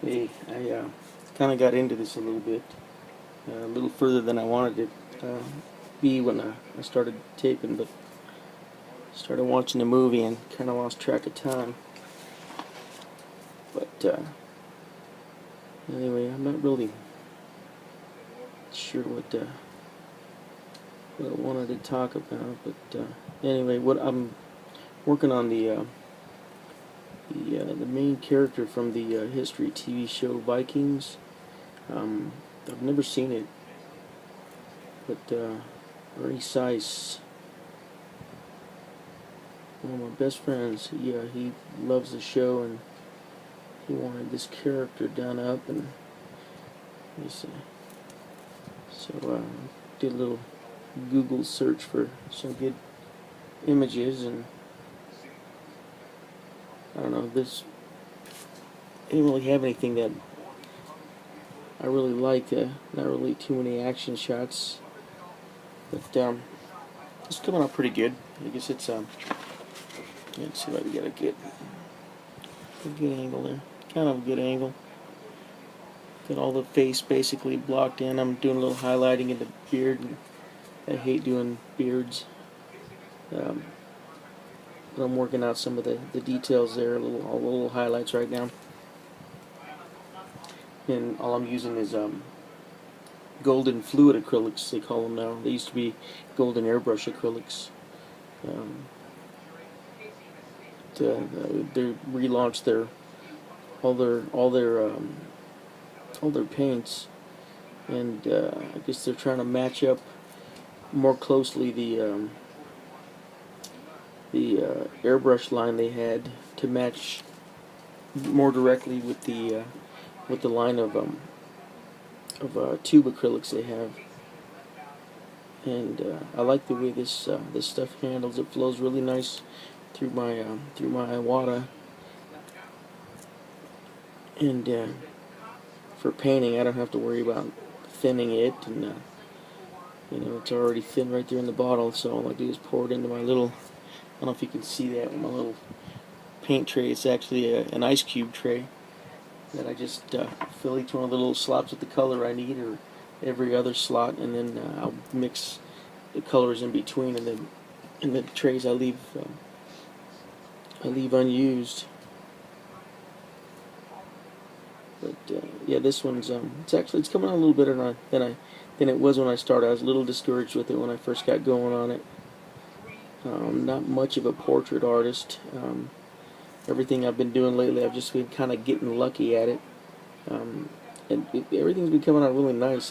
Hey, I kind of got into this a little bit, a little further than I wanted it be when I started taping, but started watching the movie and kind of lost track of time. But anyway, I'm not really sure what I wanted to talk about. But anyway, what I'm working on the main character from the history TV show Vikings. Um, I've never seen it, but Ernie Seiss, one of my best friends, he loves the show, and he wanted this character done up, and let me see. So did a little Google search for some good images, and I don't know, this I didn't really have anything that I really liked. Not really too many action shots, but it's coming out pretty good. I guess it's let's see if I can get a good angle there. Kind of a good angle. Got all the face basically blocked in. I'm doing a little highlighting in the beard, and I hate doing beards. Um, but I'm working out some of the details there, all the little highlights right now. And all I'm using is golden fluid acrylics, they call them now. They used to be golden airbrush acrylics. Um, they relaunched all their all their all their paints, and I guess they're trying to match up more closely the airbrush line they had to match more directly with the line of tube acrylics they have. And I like the way this stuff handles. It flows really nice through my wada, and for painting I don't have to worry about thinning it, and it's already thin right there in the bottle, so all I do is pour it into my little, I don't know if you can see that with my little paint tray. It's actually an ice cube tray that I just fill each one of the little slots with the color I need, or every other slot, and then I'll mix the colors in between, and then in the trays I leave unused. But yeah, this one's it's coming out a little better than it was when I started. I was a little discouraged with it when I first got going on it. Not much of a portrait artist. Everything I've been doing lately, I've just been kind of getting lucky at it. And everything's been coming out really nice.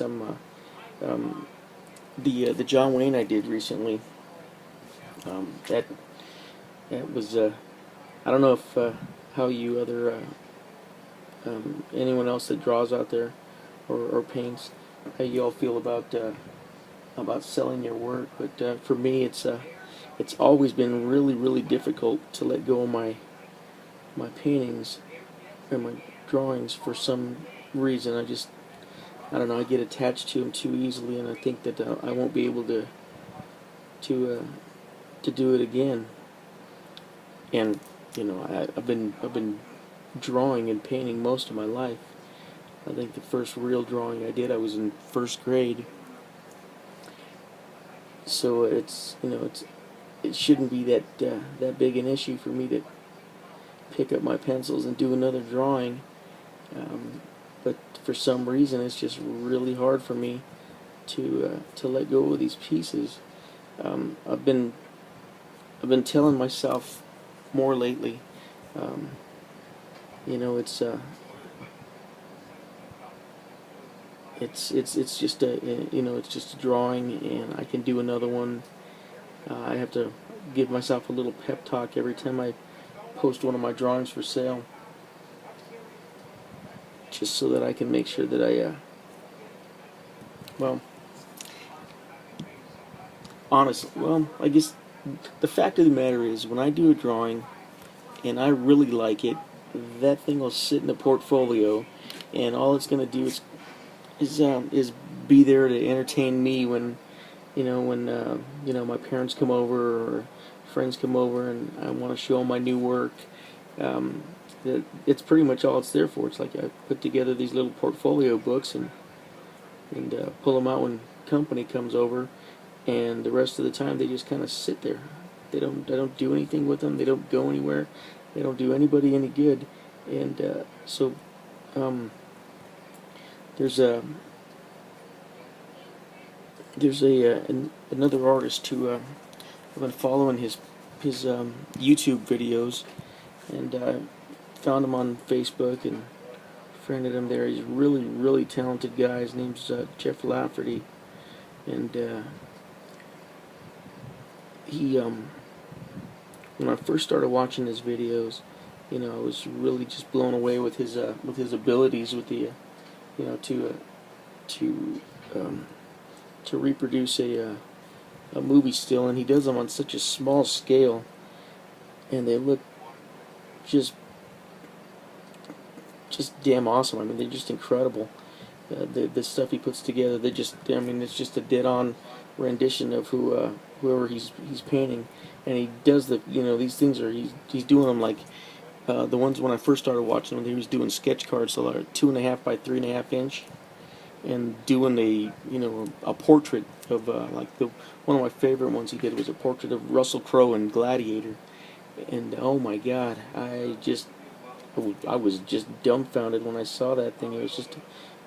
The John Wayne I did recently. That was I don't know if how you other anyone else that draws out there or paints, how you all feel about selling your work, but for me it's always been really difficult to let go of my paintings and my drawings for some reason. I don't know, I get attached to them too easily, and I think that I won't be able to do it again. And I've been drawing and painting most of my life. I think the first real drawing I did, I was in first grade. So it shouldn't be that big an issue for me to pick up my pencils and do another drawing. But for some reason, it's just really hard for me to let go of these pieces. I've been telling myself more lately. Um, it's just it's just a drawing, and I can do another one. I have to give myself a little pep talk every time I post one of my drawings for sale, just so that I can make sure that well, I guess the fact of the matter is, when I do a drawing and I really like it, that thing will sit in the portfolio, and all it's going to do is be there to entertain me when my parents come over or friends come over and I want to show them my new work. Um, it's pretty much all it's there for. It's like I put together these little portfolio books and pull them out when company comes over, and the rest of the time they just kind of sit there. I don't do anything with them. They don't go anywhere. They don't do anybody any good. And so there's a another artist who I've been following his YouTube videos, and found him on Facebook and friended him there. He's a really, really talented guy. His name's Jeff Lafferty, and he when I first started watching his videos, I was really just blown away with his abilities with the to to reproduce a movie still, and he does them on such a small scale, and they look just damn awesome. I mean, they're just incredible. The stuff he puts together, it's just a dead-on rendition of whoever he's painting, and he does these things he's doing them like the ones when I first started watching them. He was doing sketch cards, so like 2.5 by 3.5 inch, and doing a portrait of one of my favorite ones he did was a portrait of Russell Crowe in Gladiator, and oh my God, I was just dumbfounded when I saw that thing. It was just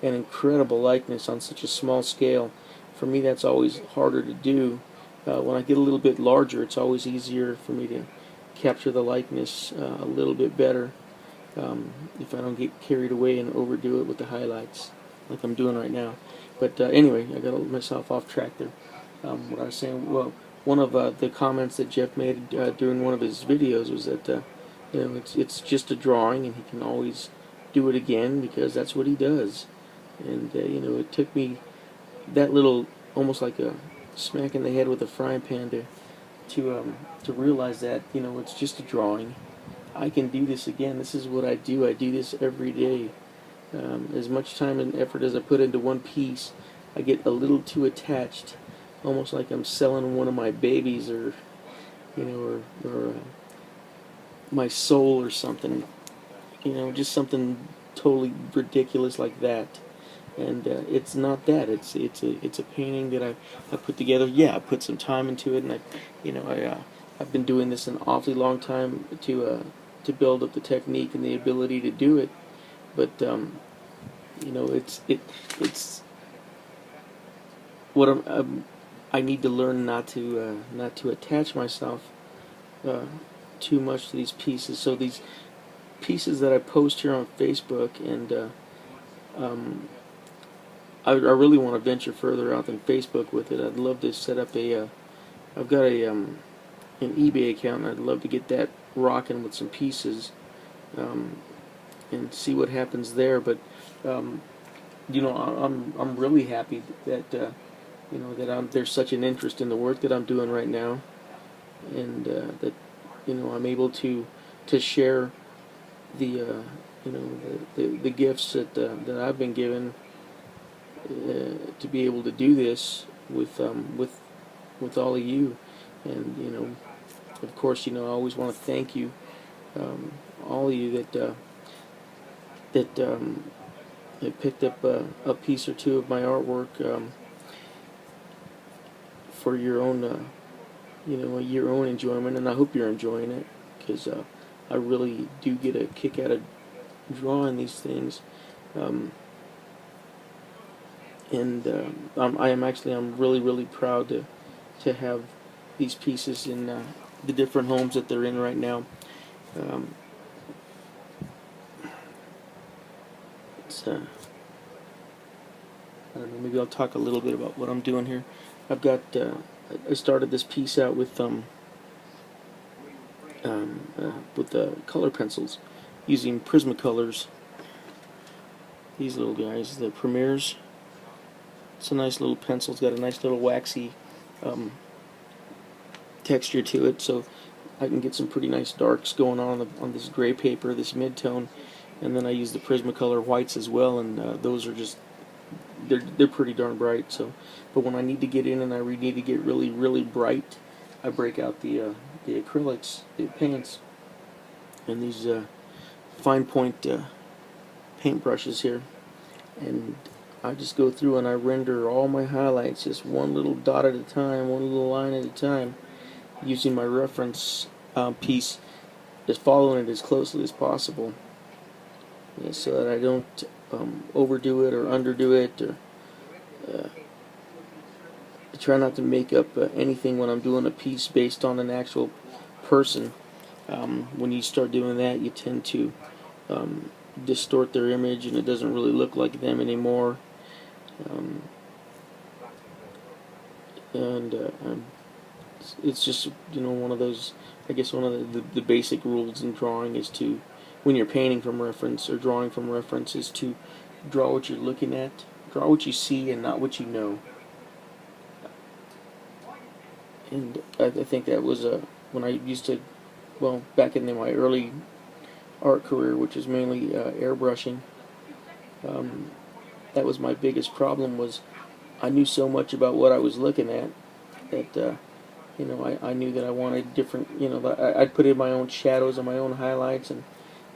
an incredible likeness on such a small scale. For me, that's always harder to do. When I get a little bit larger, it's always easier for me to capture the likeness a little bit better if I don't get carried away and overdo it with the highlights like I'm doing right now. But anyway, I got myself off track there. What I was saying, well, one of the comments that Jeff made during one of his videos was that it's just a drawing, and he can always do it again because that's what he does. And it took me that little, almost like a smack in the head with a frying pan to realize that it's just a drawing. I can do this again. This is what I do. I do this every day. As much time and effort as I put into one piece, I get a little too attached, almost like I'm selling one of my babies or my soul or something, just something totally ridiculous like that. And it's not that. It's a painting that I put together. Yeah, I put some time into it, and I've been doing this an awfully long time to build up the technique and the ability to do it. But it's what I need to learn not to attach myself too much to these pieces. So these pieces that I post here on Facebook, and I really want to venture further out than Facebook with it. I'd love to set up I've got an eBay account, and I'd love to get that rocking with some pieces and see what happens there. But I'm really happy that there's such an interest in the work that I'm doing right now, and that I'm able to share the the gifts that I've been given to be able to do this with all of you. And of course, I always want to thank you, all of you that picked up a piece or two of my artwork for your own your own enjoyment, and I hope you're enjoying it, because I really do get a kick out of drawing these things. I'm really proud to have these pieces in the different homes that they're in right now. I don't know, maybe I'll talk a little bit about what I'm doing here. I've got I started this piece out with color pencils, using Prismacolors. These little guys, the Premiers. It's a nice little pencil. It's got a nice little waxy texture to it, so I can get some pretty nice darks going on this gray paper, this mid-tone, and then I use the Prismacolor whites as well, and those are just they're pretty darn bright. So, but when I need to get in and I need to get really bright, I break out the acrylics, the paints, and these fine point paintbrushes here, and I just go through and I render all my highlights just one little dot at a time, one little line at a time, using my reference piece, just following it as closely as possible, so that I don't overdo it or underdo it, or I try not to make up anything when I'm doing a piece based on an actual person. When you start doing that, you tend to distort their image, and it doesn't really look like them anymore. And it's just, one of those, I guess one of the basic rules in drawing is to, when you're painting from reference or drawing from reference, is to draw what you're looking at, draw what you see and not what you know. And I think that was when I used to, back in my early art career, which was mainly airbrushing, that was my biggest problem. Was I knew so much about what I was looking at that I knew that I wanted different, I'd put in my own shadows and my own highlights, and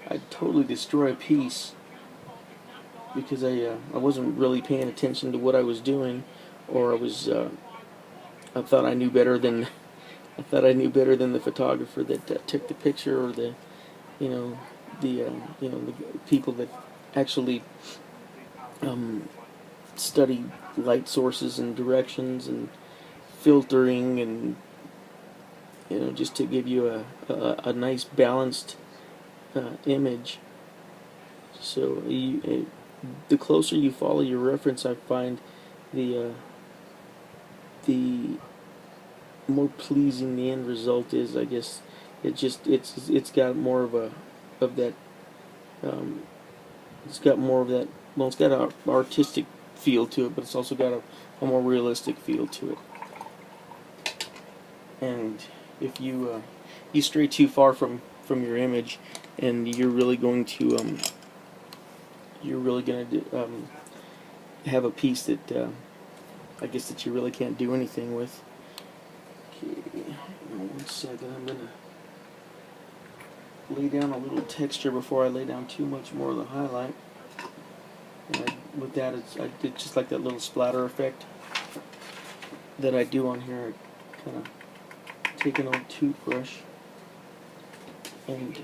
I'd totally destroy a piece because I wasn't really paying attention to what I was doing, or I thought I knew better than the photographer that took the picture, or the people that actually study light sources and directions and filtering, and just to give you a nice balanced image. So the closer you follow your reference, I find the more pleasing the end result is. I guess it's got more of that. It's got more of that. Well, it's got an artistic feel to it, but it's also got a more realistic feel to it. And if you stray too far from your image, and you're really going to have a piece that I guess that you really can't do anything with. Okay, 1 second. I'm gonna lay down a little texture before I lay down too much more of the highlight. And with that, I did just like that little splatter effect that I do on here. I kind of take an old toothbrush and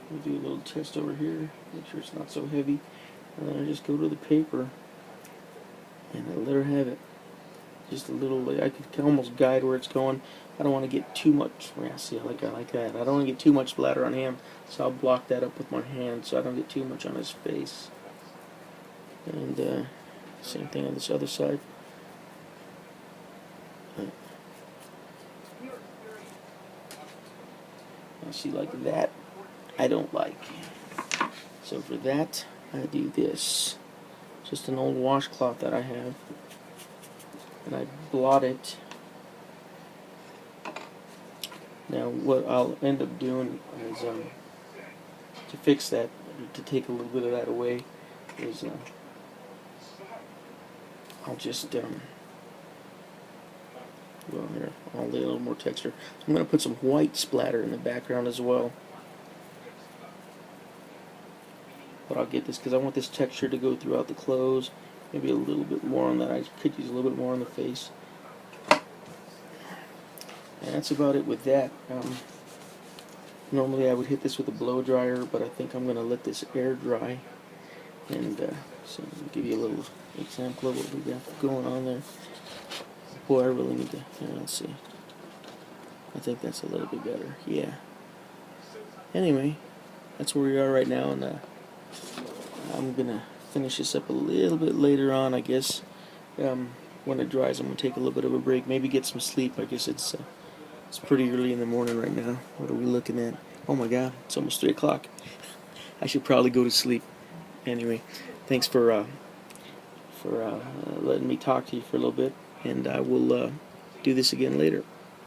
we'll do a little test over here, make sure it's not so heavy, and then I just go to the paper and I let her have it. Just a little, I can almost guide where it's going. I don't want to get too much. Yeah, see, I like that. I don't want to get too much splatter on him, so I'll block that up with my hand so I don't get too much on his face. And same thing on this other side. See, like that, I don't like. So for that, I do this. Just an old washcloth that I have, and I blot it. Now what I'll end up doing is, to fix that, to take a little bit of that away, is I'll just, here, I'll lay a little more texture. I'm going to put some white splatter in the background as well. But I'll get this because I want this texture to go throughout the clothes. Maybe a little bit more on that. I could use a little bit more on the face. And that's about it with that. Normally I would hit this with a blow dryer, but I think I'm going to let this air dry. And so I'll give you a little example of what we got going on there. Boy, I really need to, let's see. I think that's a little bit better. Yeah. Anyway, that's where we are right now, and I'm going to finish this up a little bit later on, I guess. When it dries, I'm going to take a little bit of a break, maybe get some sleep. I guess it's pretty early in the morning right now. What are we looking at? Oh my God, it's almost 3 o'clock. I should probably go to sleep. Anyway, thanks for letting me talk to you for a little bit, and I will do this again later.